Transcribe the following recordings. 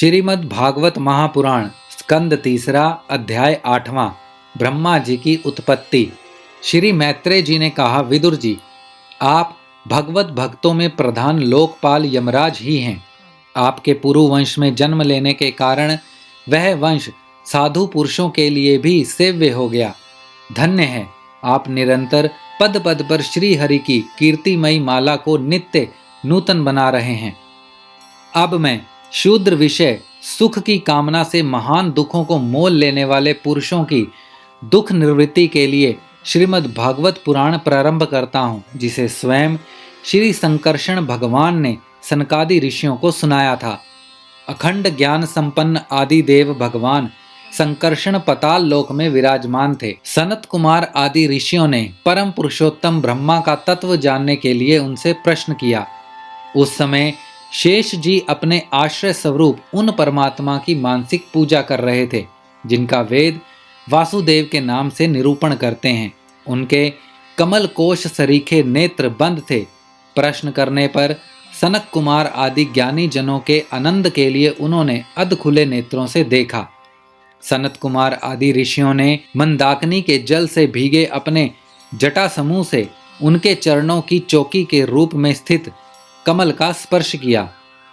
श्रीमद् भागवत महापुराण स्कंद तीसरा अध्याय 8वां ब्रह्मा जी की उत्पत्ति। श्री मैत्रेय जी ने कहा, विदुर जी, आप भगवत भक्तों में प्रधान लोकपाल यमराज ही हैं। आपके पुरु वंश में जन्म लेने के कारण वह वंश साधु पुरुषों के लिए भी सेव्य हो गया। धन्य है, आप निरंतर पद पद पर श्री हरि की कीर्तिमयी माला को नित्य नूतन बना रहे हैं। अब मैं शूद्र विषय सुख की कामना से महान दुखों को मोल लेने वाले पुरुषों की दुख निवृत्ति के लिए श्रीमद् भागवत पुराण प्रारंभ करता हूँ, जिसे स्वयं श्री संकर्षण भगवान ने सनकादि ऋषियों को सुनाया था। अखंड ज्ञान संपन्न आदि देव भगवान संकर्षण पताल लोक में विराजमान थे। सनत कुमार आदि ऋषियों ने परम पुरुषोत्तम ब्रह्मा का तत्व जानने के लिए उनसे प्रश्न किया। उस समय शेष जी अपने आश्रय स्वरूप उन परमात्मा की मानसिक पूजा कर रहे थे, जिनका वेद वासुदेव के नाम से निरूपण करते हैं। उनके कमल कोश सरीखे नेत्र बंद थे। प्रश्न करने पर सनक कुमार आदि ज्ञानी जनों के आनंद के लिए उन्होंने अध खुले नेत्रों से देखा। सनत कुमार आदि ऋषियों ने मंदाकिनी के जल से भीगे अपने जटा समूह से उनके चरणों की चौकी के रूप में स्थित कमल का स्पर्श किया,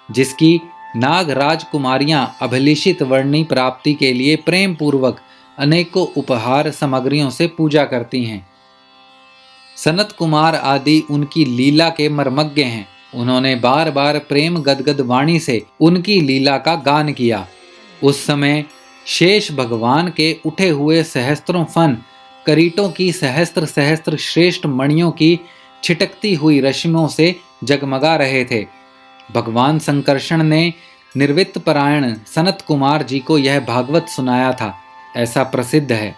जिसकी नाग राजकुमारियां अभिलिषित वर्णी प्राप्ति के लिए प्रेम पूर्वक अनेकों उपहार सामग्रियों से पूजा करती हैं। सनत कुमार आदि उनकी लीला के मर्मज्ञ हैं। उन्होंने बार बार प्रेम गदगद वाणी से उनकी लीला का गान किया। उस समय शेष भगवान के उठे हुए सहस्त्रों फन करीटों की सहस्त्र सहस्त्र श्रेष्ठ मणियों की छिटकती हुई रश्मियों से जगमगा रहे थे। भगवान संकर्षण ने निर्वित्त परायण सनत कुमार जी को यह भागवत सुनाया था, ऐसा प्रसिद्ध है।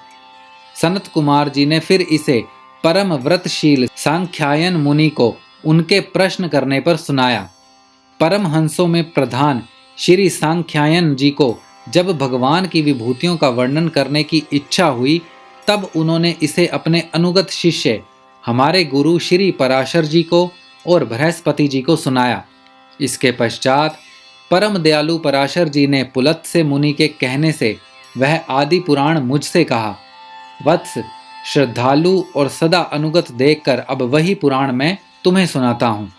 सनत कुमार जी ने फिर इसे परम व्रतशील सांख्यायन मुनि को उनके प्रश्न करने पर सुनाया। परम हंसों में प्रधान श्री सांख्यायन जी को जब भगवान की विभूतियों का वर्णन करने की इच्छा हुई, तब उन्होंने इसे अपने अनुगत शिष्य हमारे गुरु श्री पराशर जी को और बृहस्पति जी को सुनाया। इसके पश्चात परम दयालु पराशर जी ने पुलत्स्य मुनि के कहने से वह आदि पुराण मुझसे कहा। वत्स, श्रद्धालु और सदा अनुगत देखकर अब वही पुराण मैं तुम्हें सुनाता हूँ।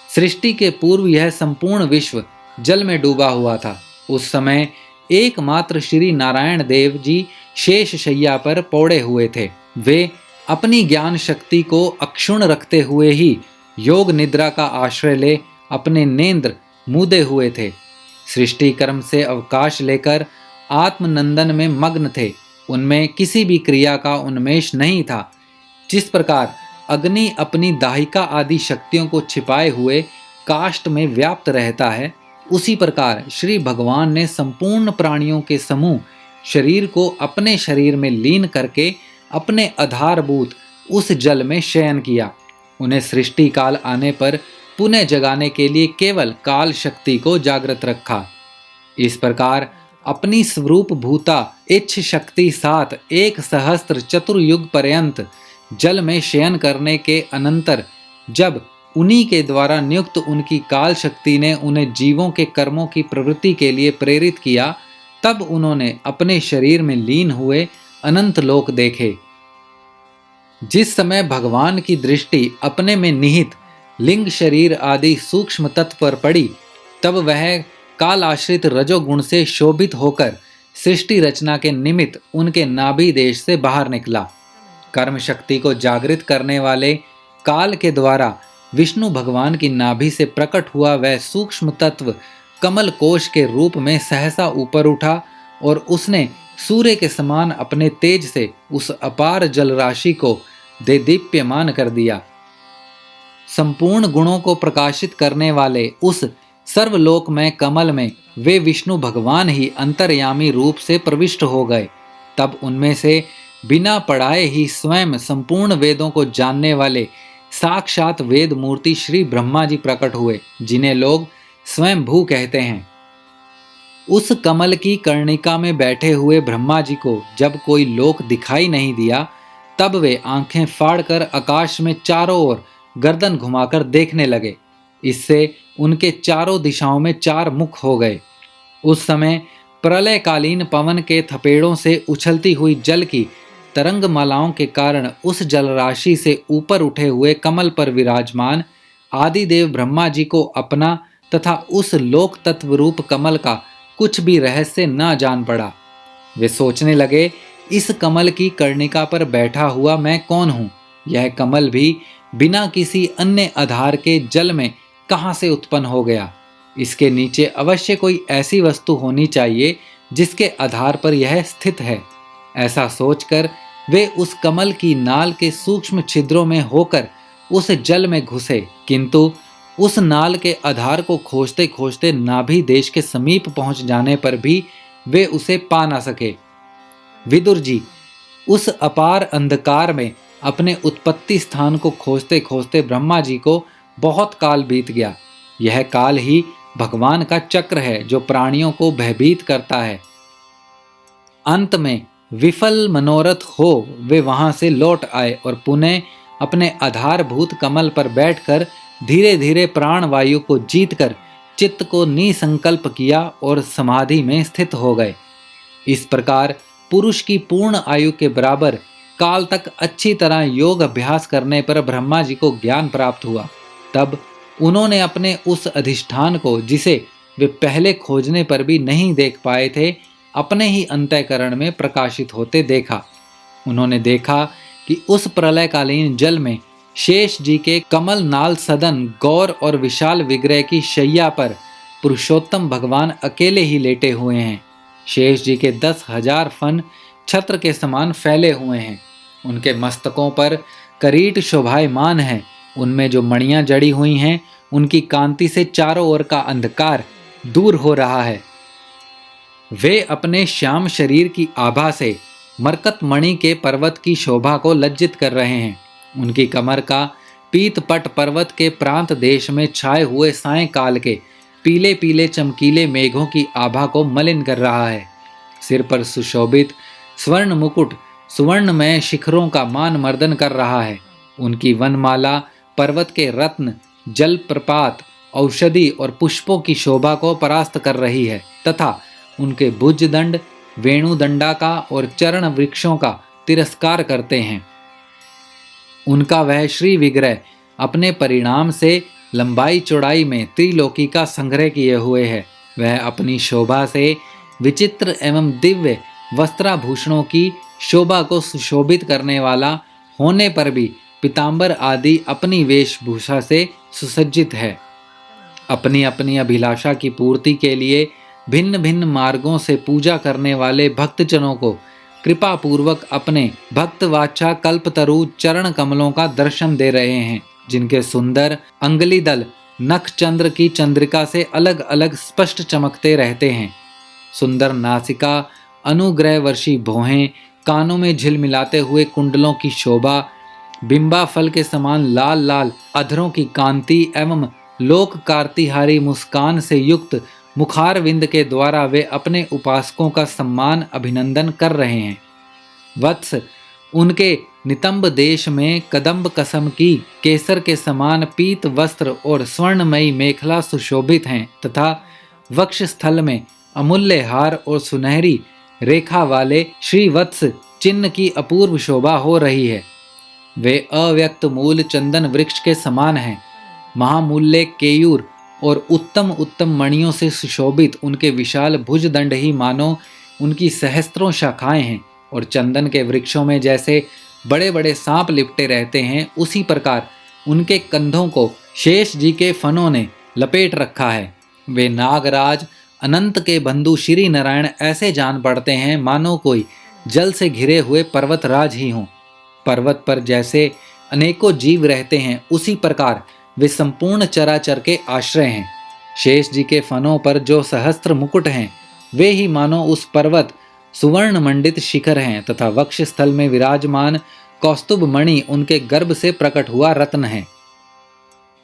सृष्टि के पूर्व यह संपूर्ण विश्व जल में डूबा हुआ था। उस समय एकमात्र श्री नारायण देव जी शेष शैया पर पौड़े हुए थे। वे अपनी ज्ञान शक्ति को अक्षुण रखते हुए ही योग निद्रा का आश्रय ले अपने नेत्र मूंदे हुए थे। सृष्टि कर्म से अवकाश लेकर आत्मनंदन में मग्न थे। उनमें किसी भी क्रिया का उन्मेष नहीं था। जिस प्रकार अग्नि अपनी दाहिका आदि शक्तियों को छिपाए हुए काष्ठ में व्याप्त रहता है, उसी प्रकार श्री भगवान ने संपूर्ण प्राणियों के समूह शरीर को अपने शरीर में लीन करके अपने आधारभूत उस जल में शयन किया। उन्हें सृष्टि काल आने पर पुनः जगाने के लिए केवल काल शक्ति को जागृत रखा। इस प्रकार अपनी स्वरूप भूता इच्छ शक्ति साथ 1 सहस्त्र चतुर्युग पर्यंत जल में शयन करने के अनंतर जब उन्हीं के द्वारा नियुक्त उनकी काल शक्ति ने उन्हें जीवों के कर्मों की प्रवृत्ति के लिए प्रेरित किया, तब उन्होंने अपने शरीर में लीन हुए अनंत लोक देखे। जिस समय भगवान की दृष्टि अपने में निहित लिंग शरीर आदि सूक्ष्म तत्व पर पड़ी, तब वह काल आश्रित रजोगुण से शोभित होकर सृष्टि रचना के निमित्त उनके नाभि देश से बाहर निकला। कर्म शक्ति को जागृत करने वाले काल के द्वारा विष्णु भगवान की नाभि से प्रकट हुआ वह सूक्ष्म तत्व कमल कोश के रूप में सहसा ऊपर उठा और उसने सूर्य के समान अपने तेज से उस अपार जल राशि को देदीप्यमान कर दिया। संपूर्ण गुणों को प्रकाशित करने वाले उस सर्वलोक में कमल में वे विष्णु भगवान ही अंतर्यामी रूप से प्रविष्ट हो गए। तब उनमें से बिना पढ़ाए ही स्वयं संपूर्ण वेदों को जानने वाले साक्षात वेद मूर्ति श्री ब्रह्मा जी प्रकट हुए, जिन्हें लोग स्वयं भू कहते हैं। उस कमल की कर्णिका में बैठे हुए ब्रह्मा जी को जब कोई लोक दिखाई नहीं दिया, तब वे आंखें फाड़कर आकाश में चारों ओर गर्दन घुमाकर देखने लगे। इससे उनके चारों दिशाओं में 4 मुख हो गए। उस समय प्रलयकालीन पवन के थपेड़ों से उछलती हुई जल की तरंग मालाओं के कारण उस जलराशि से ऊपर उठे हुए कमल पर विराजमान आदिदेव ब्रह्मा जी को अपना तथा उस लोक तत्व रूप कमल का कुछ भी रहस्य न जान पड़ा। वे सोचने लगे, इस कमल की कर्णिका पर बैठा हुआ मैं कौन हूँ? यह कमल भी बिना किसी अन्य आधार के जल में कहाँ से उत्पन्न हो गया? इसके नीचे अवश्य कोई ऐसी वस्तु होनी चाहिए जिसके आधार पर यह स्थित है। ऐसा सोचकर वे उस कमल की नाल के सूक्ष्म छिद्रों में होकर उस जल में घुसे, किंतु उस नाल के आधार को खोजते खोजते नाभि देश के समीप पहुंच जाने पर भी वे उसे पा ना सके। विदुर जी, उस अपार अंधकार में अपने उत्पत्ति स्थान को खोजते खोजते ब्रह्मा जी को बहुत काल बीत गया। यह काल ही भगवान का चक्र है जो प्राणियों को भयभीत करता है। अंत में विफल मनोरथ हो वे वहां से लौट आए और पुनः अपने आधारभूत कमल पर बैठकर धीरे धीरे प्राण वायु को जीतकर चित्त को निसंकल्प किया और समाधि में स्थित हो गए। इस प्रकार पुरुष की पूर्ण आयु के बराबर काल तक अच्छी तरह योग अभ्यास करने पर ब्रह्मा जी को ज्ञान प्राप्त हुआ। तब उन्होंने अपने उस अधिष्ठान को, जिसे वे पहले खोजने पर भी नहीं देख पाए थे, अपने ही अंतःकरण में प्रकाशित होते देखा। उन्होंने देखा कि उस प्रलयकालीन जल में शेष जी के कमल नाल सदन गौर और विशाल विग्रह की शैया पर पुरुषोत्तम भगवान अकेले ही लेटे हुए हैं। शेष जी के 10,000 फन छत्र के समान फैले हुए हैं। उनके मस्तकों पर करीट शोभायमान है। उनमें जो मणियां जड़ी हुई हैं, उनकी कांति से चारों ओर का अंधकार दूर हो रहा है। वे अपने श्याम शरीर की आभा से मरकत मणि के पर्वत की शोभा को लज्जित कर रहे हैं। उनकी कमर का पीतपट पर्वत के प्रांत देश में छाए हुए सायंकाल के पीले पीले चमकीले मेघों की आभा को मलिन कर रहा है। सिर पर सुशोभित स्वर्ण मुकुट सुवर्णमय शिखरों का मान मर्दन कर रहा है। उनकी वनमाला पर्वत के रत्न, जल प्रपात, औषधि और पुष्पों की शोभा को परास्त कर रही है तथा उनके भुजदंड वेणुदंडा और चरण वृक्षों का तिरस्कार करते हैं। उनका वह श्री विग्रह अपने परिणाम से लंबाई चौड़ाई में त्रिलोकी का संग्रह किए हुए है। वह अपनी शोभा से विचित्र एवं दिव्य वस्त्राभूषणों की शोभा को सुशोभित करने वाला होने पर भी पीतांबर आदि अपनी वेशभूषा से सुसज्जित है। अपनी अपनी अभिलाषा की पूर्ति के लिए भिन्न भिन्न मार्गों से पूजा करने वाले भक्तजनों को कृपा पूर्वक अपने भक्तवाचा कल्पतरु चरण कमलों का दर्शन दे रहे हैं, जिनके सुंदर अंगुली दल नख चंद्र की चंद्रिका से अलग अलग स्पष्ट चमकते रहते हैं। सुंदर नासिका, अनुग्रह वर्षी भौहें, कानों में झिलमिलाते हुए कुंडलों की शोभा, बिंबा फल के समान लाल लाल अधरों की कांति एवं लोक कार्तिहारी मुस्कान से युक्त मुखारविंद के द्वारा वे अपने उपासकों का सम्मान अभिनंदन कर रहे हैं। वत्स, उनके नितंब देश में कदम्ब कसम की केसर के समान पीत वस्त्र और स्वर्णमयी मेखला सुशोभित हैं तथा वक्ष स्थल में अमूल्य हार और सुनहरी रेखा वाले श्रीवत्स चिन्ह की अपूर्व शोभा हो रही है। वे अव्यक्त मूल चंदन वृक्ष के समान हैं। महामूल्य केयूर और उत्तम उत्तम मणियों से सुशोभित उनके विशाल भुजदंड ही मानो उनकी सहस्त्रों शाखाएं हैं और चंदन के वृक्षों में जैसे बड़े बड़े सांप लिपटे रहते हैं, उसी प्रकार उनके कंधों को शेष जी के फनों ने लपेट रखा है। वे नागराज अनंत के बंधु श्री नारायण ऐसे जान पड़ते हैं मानो कोई जल से घिरे हुए पर्वतराज ही हों। पर्वत पर जैसे अनेकों जीव रहते हैं, उसी प्रकार वे संपूर्ण चराचर के आश्रय हैं। शेष जी के फनों पर जो सहस्त्र मुकुट हैं, वे ही मानो उस पर्वत सुवर्ण मंडित शिखर हैं तथा वक्ष स्थल में विराजमान कौस्तुभ मणि उनके गर्भ से प्रकट हुआ रत्न है।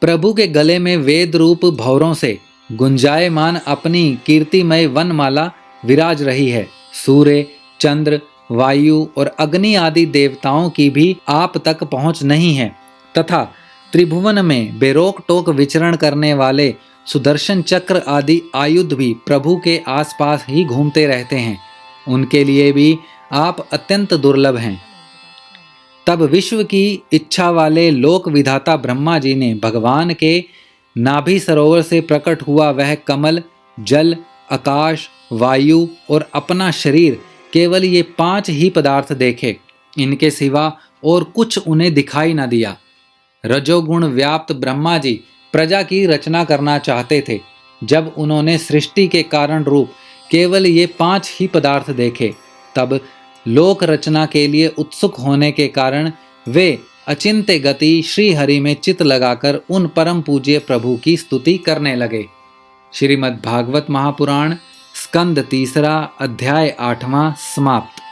प्रभु के गले में वेद रूप भौरों से गुंजायमान अपनी कीर्तिमय वनमाला विराज रही है। सूर्य, चंद्र, वायु और अग्नि आदि देवताओं की भी आप तक पहुंच नहीं है तथा त्रिभुवन में बेरोक टोक विचरण करने वाले सुदर्शन चक्र आदि आयुध भी प्रभु के आसपास ही घूमते रहते हैं, उनके लिए भी आप अत्यंत दुर्लभ हैं। तब विश्व की इच्छा वाले लोक विधाता ब्रह्मा जी ने भगवान के नाभि सरोवर से प्रकट हुआ वह कमल, जल, आकाश, वायु और अपना शरीर, केवल ये 5 ही पदार्थ देखे। इनके सिवा और कुछ उन्हें दिखाई न दिया। रजोगुण व्याप्त ब्रह्मा जी प्रजा की रचना करना चाहते थे। जब उन्होंने सृष्टि के कारण रूप केवल ये 5 ही पदार्थ देखे, तब लोक रचना के लिए उत्सुक होने के कारण वे अचिंत्य गति श्री हरि में चित लगाकर उन परम पूज्य प्रभु की स्तुति करने लगे। श्रीमद् भागवत महापुराण स्कंद 3 अध्याय 8 समाप्त।